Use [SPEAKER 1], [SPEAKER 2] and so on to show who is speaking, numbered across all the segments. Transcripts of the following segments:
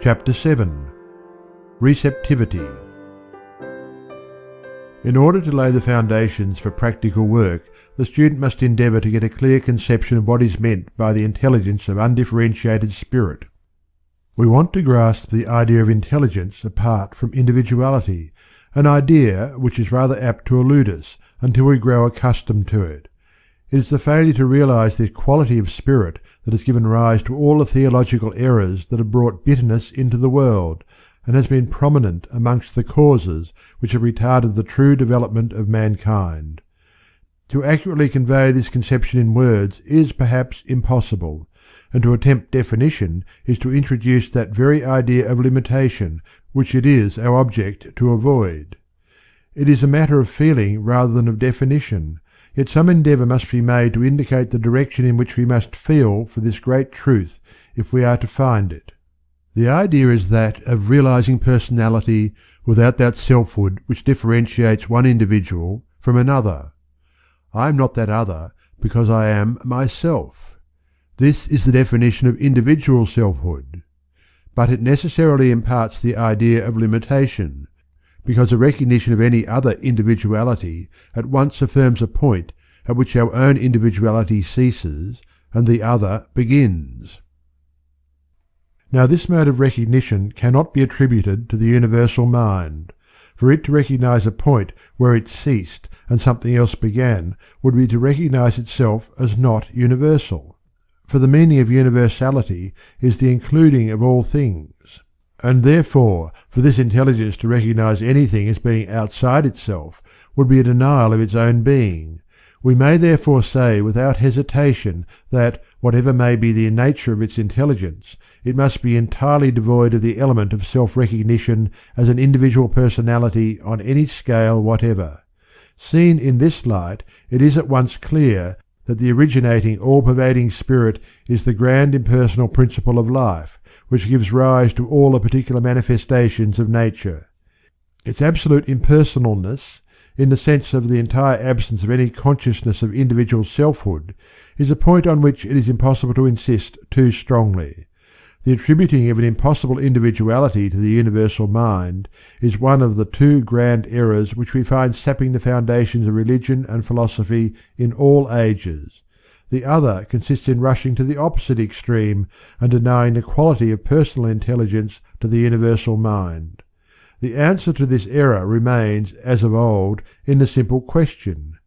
[SPEAKER 1] Chapter 7. Receptivity. In order to lay the foundations for practical work, the student must endeavour to get a clear conception of what is meant by the intelligence of undifferentiated spirit. We want to grasp the idea of intelligence apart from individuality, an idea which is rather apt to elude us until we grow accustomed to it. It is the failure to realize this quality of spirit that has given rise to all the theological errors that have brought bitterness into the world, and has been prominent amongst the causes which have retarded the true development of mankind. To accurately convey this conception in words is perhaps impossible, and to attempt definition is to introduce that very idea of limitation which it is our object to avoid. It is a matter of feeling rather than of definition, yet some endeavour must be made to indicate the direction in which we must feel for this great truth if we are to find it. The idea is that of realizing personality without that selfhood which differentiates one individual from another. I am not that other because I am myself. This is the definition of individual selfhood. But it necessarily imparts the idea of limitation, because a recognition of any other individuality at once affirms a point at which our own individuality ceases and the other begins. Now this mode of recognition cannot be attributed to the universal mind. For it to recognize a point where it ceased and something else began would be to recognize itself as not universal. For the meaning of universality is the including of all things. And therefore, for this intelligence to recognize anything as being outside itself would be a denial of its own being. We may therefore say without hesitation that, whatever may be the nature of its intelligence, it must be entirely devoid of the element of self-recognition as an individual personality on any scale whatever. Seen in this light, it is at once clear that the originating, all-pervading spirit is the grand impersonal principle of life, which gives rise to all the particular manifestations of nature. Its absolute impersonalness, in the sense of the entire absence of any consciousness of individual selfhood, is a point on which it is impossible to insist too strongly. The attributing of an impossible individuality to the universal mind is one of the two grand errors which we find sapping the foundations of religion and philosophy in all ages. The other consists in rushing to the opposite extreme and denying the quality of personal intelligence to the universal mind. The answer to this error remains, as of old, in the simple question: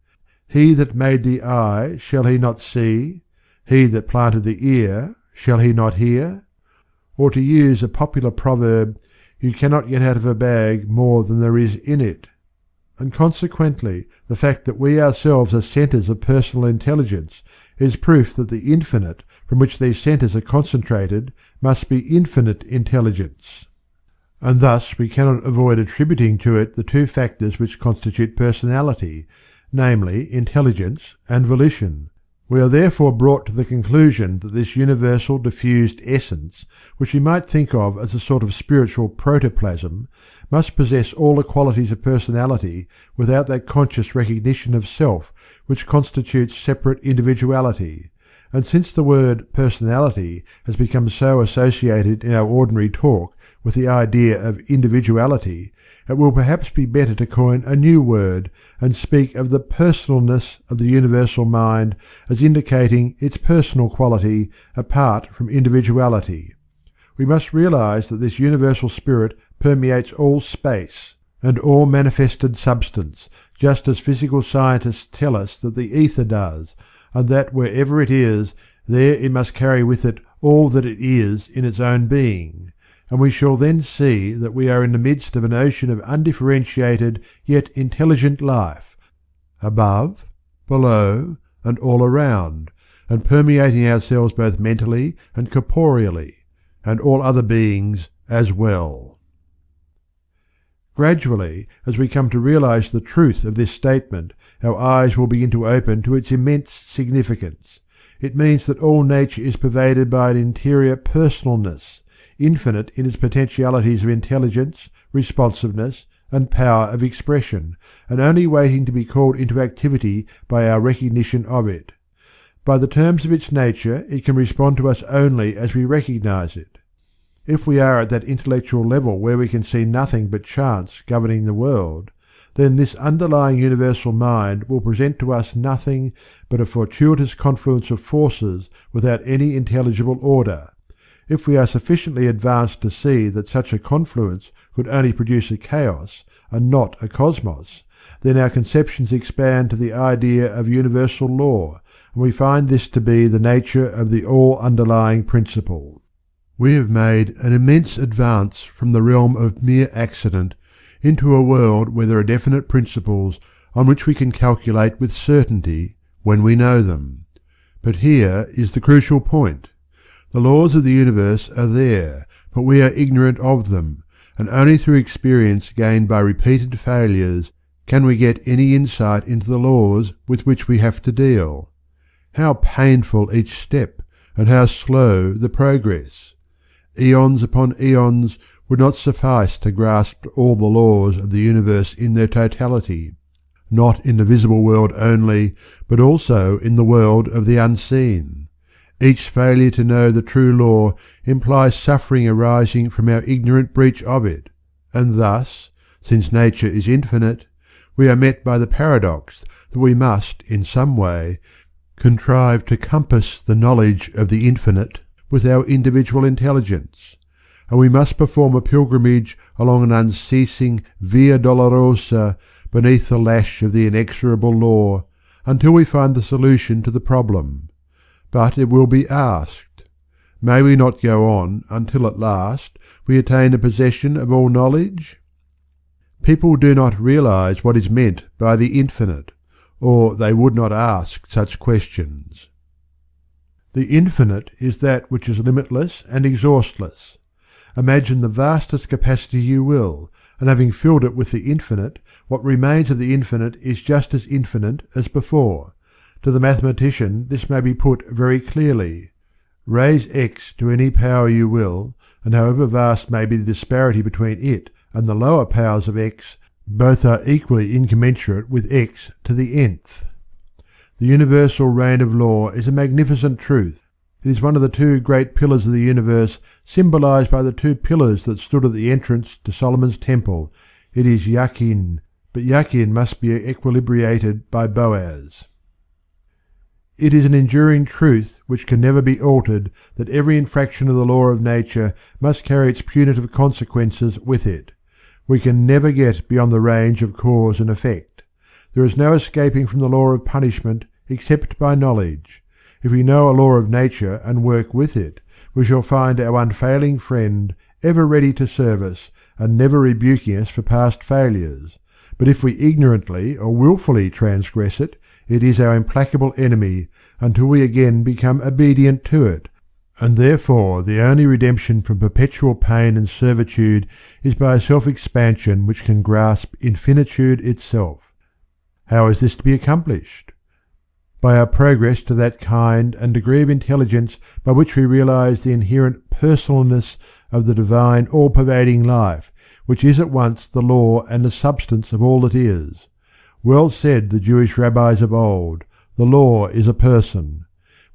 [SPEAKER 1] He that made the eye, shall he not see? He that planted the ear, shall he not hear? Or to use a popular proverb, you cannot get out of a bag more than there is in it. And consequently, the fact that we ourselves are centres of personal intelligence is proof that the infinite, from which these centres are concentrated, must be infinite intelligence. And thus we cannot avoid attributing to it the two factors which constitute personality, namely intelligence and volition. We are therefore brought to the conclusion that this universal diffused essence, which we might think of as a sort of spiritual protoplasm, must possess all the qualities of personality without that conscious recognition of self which constitutes separate individuality. And since the word personality has become so associated in our ordinary talk with the idea of individuality, it will perhaps be better to coin a new word and speak of the personalness of the universal mind as indicating its personal quality apart from individuality. We must realize that this universal spirit permeates all space and all manifested substance, just as physical scientists tell us that the ether does, and that wherever it is, there it must carry with it all that it is in its own being. And we shall then see that we are in the midst of an ocean of undifferentiated yet intelligent life, above, below, and all around, and permeating ourselves both mentally and corporeally, and all other beings as well. Gradually, as we come to realize the truth of this statement, our eyes will begin to open to its immense significance. It means that all nature is pervaded by an interior personalness, infinite in its potentialities of intelligence, responsiveness, and power of expression, and only waiting to be called into activity by our recognition of it. By the terms of its nature, it can respond to us only as we recognize it. If we are at that intellectual level where we can see nothing but chance governing the world, then this underlying universal mind will present to us nothing but a fortuitous confluence of forces without any intelligible order. If we are sufficiently advanced to see that such a confluence could only produce a chaos and not a cosmos, then our conceptions expand to the idea of universal law, and we find this to be the nature of the all-underlying principle. We have made an immense advance from the realm of mere accident into a world where there are definite principles on which we can calculate with certainty when we know them. But here is the crucial point. The laws of the universe are there, but we are ignorant of them, and only through experience gained by repeated failures can we get any insight into the laws with which we have to deal. How painful each step, and how slow the progress! Eons upon eons would not suffice to grasp all the laws of the universe in their totality, not in the visible world only, but also in the world of the unseen. Each failure to know the true law implies suffering arising from our ignorant breach of it, and thus, since nature is infinite, we are met by the paradox that we must, in some way, contrive to compass the knowledge of the infinite with our individual intelligence, and we must perform a pilgrimage along an unceasing via dolorosa beneath the lash of the inexorable law, until we find the solution to the problem. But it will be asked, may we not go on until at last we attain a possession of all knowledge? People do not realize what is meant by the infinite, or they would not ask such questions. The infinite is that which is limitless and exhaustless. Imagine the vastest capacity you will, and having filled it with the infinite, what remains of the infinite is just as infinite as before. To the mathematician this may be put very clearly. Raise x to any power you will, and however vast may be the disparity between it and the lower powers of x, both are equally incommensurate with x to the nth. The universal reign of law is a magnificent truth. It is one of the two great pillars of the universe, symbolized by the two pillars that stood at the entrance to Solomon's temple. It is Yakin, but Yakin must be equilibrated by Boaz. It is an enduring truth which can never be altered that every infraction of the law of nature must carry its punitive consequences with it. We can never get beyond the range of cause and effect. There is no escaping from the law of punishment except by knowledge. If we know a law of nature and work with it, we shall find our unfailing friend ever ready to serve us and never rebuking us for past failures. But if we ignorantly or wilfully transgress it, it is our implacable enemy until we again become obedient to it, and therefore the only redemption from perpetual pain and servitude is by a self-expansion which can grasp infinitude itself. How is this to be accomplished? By our progress to that kind and degree of intelligence by which we realize the inherent personalness of the divine all-pervading life, which is at once the law and the substance of all that is. Well said the Jewish rabbis of old, the law is a person.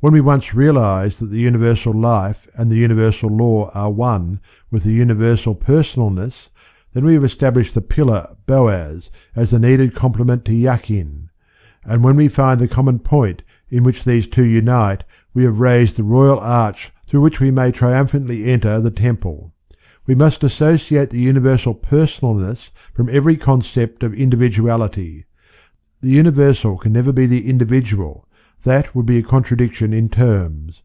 [SPEAKER 1] When we once realize that the universal life and the universal law are one with the universal personalness, then we have established the pillar Boaz as the needed complement to Yakin. And when we find the common point in which these two unite, we have raised the royal arch through which we may triumphantly enter the temple. We must dissociate the universal personalness from every concept of individuality. The universal can never be the individual. That would be a contradiction in terms.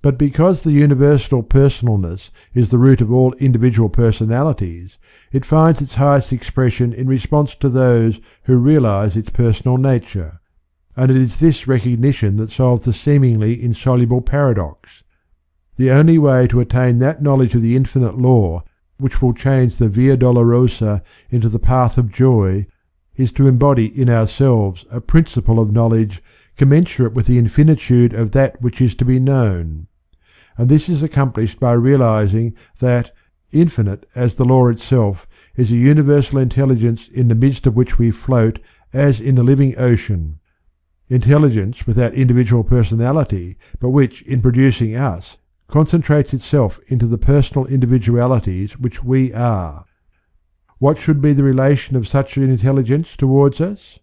[SPEAKER 1] But because the universal personalness is the root of all individual personalities, it finds its highest expression in response to those who realize its personal nature. And it is this recognition that solves the seemingly insoluble paradox. The only way to attain that knowledge of the infinite law, which will change the Via Dolorosa into the path of joy, is to embody in ourselves a principle of knowledge commensurate with the infinitude of that which is to be known. And this is accomplished by realizing that, infinite as the law itself, is a universal intelligence in the midst of which we float as in a living ocean. Intelligence without individual personality, but which, in producing us, concentrates itself into the personal individualities which we are. What should be the relation of such an intelligence towards us?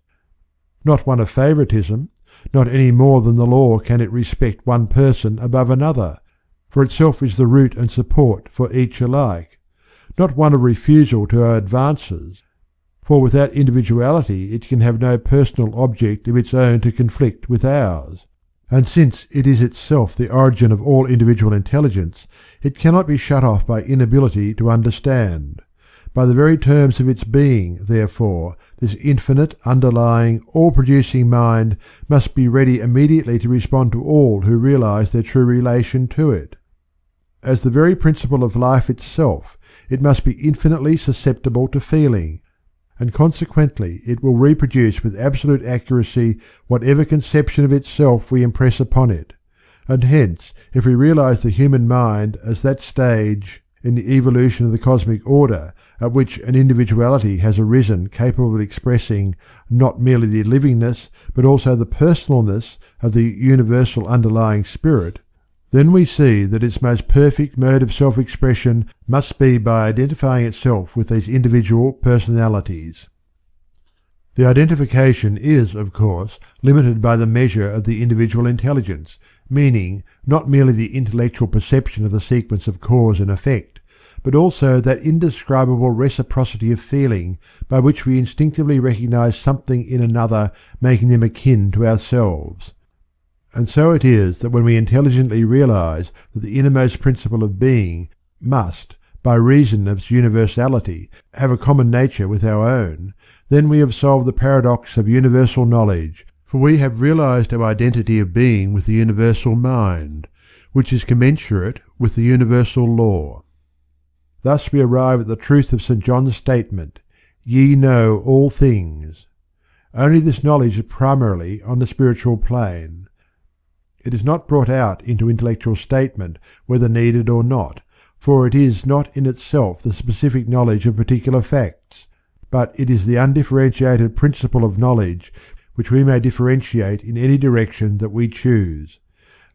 [SPEAKER 1] Not one of favoritism, not any more than the law can it respect one person above another, for itself is the root and support for each alike. Not one of refusal to our advances, for without individuality it can have no personal object of its own to conflict with ours. And since it is itself the origin of all individual intelligence, it cannot be shut off by inability to understand. By the very terms of its being, therefore, this infinite, underlying, all-producing mind must be ready immediately to respond to all who realize their true relation to it. As the very principle of life itself, it must be infinitely susceptible to feeling, and consequently it will reproduce with absolute accuracy whatever conception of itself we impress upon it. And hence, if we realize the human mind as that stage in the evolution of the cosmic order at which an individuality has arisen capable of expressing not merely the livingness but also the personalness of the universal underlying spirit, then we see that its most perfect mode of self-expression must be by identifying itself with these individual personalities. The identification is, of course, limited by the measure of the individual intelligence, meaning not merely the intellectual perception of the sequence of cause and effect, but also that indescribable reciprocity of feeling by which we instinctively recognize something in another making them akin to ourselves. And so it is that when we intelligently realize that the innermost principle of being must, by reason of its universality, have a common nature with our own, then we have solved the paradox of universal knowledge, for we have realized our identity of being with the universal mind, which is commensurate with the universal law. Thus we arrive at the truth of St. John's statement, "Ye know all things." Only this knowledge is primarily on the spiritual plane. It is not brought out into intellectual statement, whether needed or not, for it is not in itself the specific knowledge of particular facts, but it is the undifferentiated principle of knowledge which we may differentiate in any direction that we choose.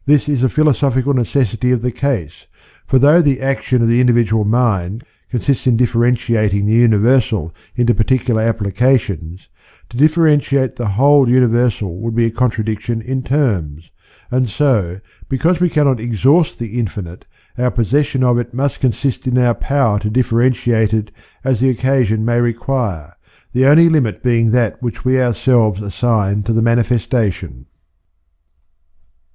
[SPEAKER 1] This is a philosophical necessity of the case, for though the action of the individual mind consists in differentiating the universal into particular applications, to differentiate the whole universal would be a contradiction in terms. And so, because we cannot exhaust the infinite, our possession of it must consist in our power to differentiate it as the occasion may require, the only limit being that which we ourselves assign to the manifestation.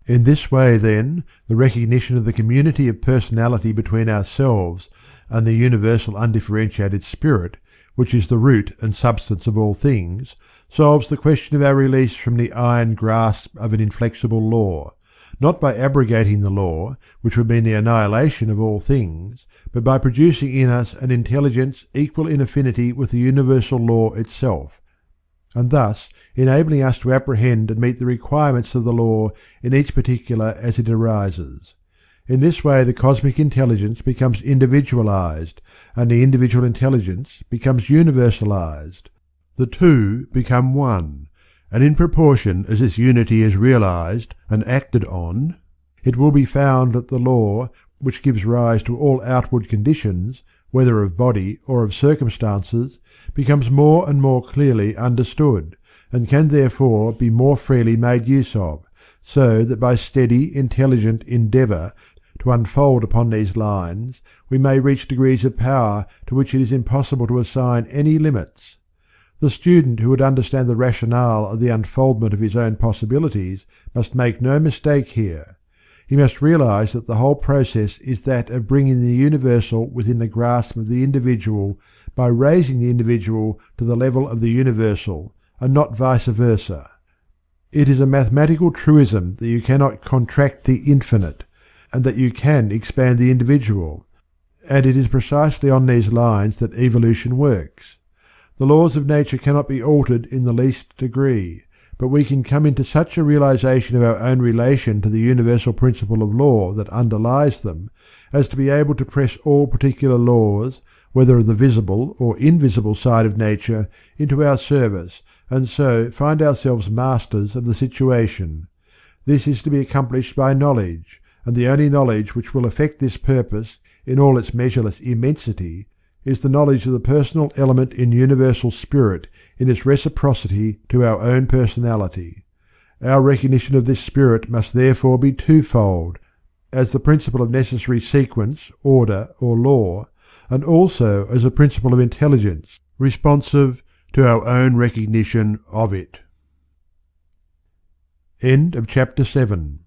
[SPEAKER 1] In this way, then, the recognition of the community of personality between ourselves and the universal undifferentiated spirit, which is the root and substance of all things, solves the question of our release from the iron grasp of an inflexible law, not by abrogating the law, which would mean the annihilation of all things, but by producing in us an intelligence equal in affinity with the universal law itself, and thus enabling us to apprehend and meet the requirements of the law in each particular as it arises. In this way the cosmic intelligence becomes individualized, and the individual intelligence becomes universalized. The two become one, and in proportion as this unity is realized and acted on, it will be found that the law, which gives rise to all outward conditions, whether of body or of circumstances, becomes more and more clearly understood, and can therefore be more freely made use of, so that by steady, intelligent endeavour to unfold upon these lines, we may reach degrees of power to which it is impossible to assign any limits. The student who would understand the rationale of the unfoldment of his own possibilities must make no mistake here. He must realize that the whole process is that of bringing the universal within the grasp of the individual by raising the individual to the level of the universal, and not vice versa. It is a mathematical truism that you cannot contract the infinite, and that you can expand the individual, and it is precisely on these lines that evolution works. The laws of nature cannot be altered in the least degree, but we can come into such a realization of our own relation to the universal principle of law that underlies them, as to be able to press all particular laws, whether of the visible or invisible side of nature, into our service, and so find ourselves masters of the situation. This is to be accomplished by knowledge, and the only knowledge which will effect this purpose in all its measureless immensity is the knowledge of the personal element in universal spirit in its reciprocity to our own personality. Our recognition of this spirit must therefore be twofold, as the principle of necessary sequence, order, or law, and also as a principle of intelligence, responsive to our own recognition of it. End of chapter 7.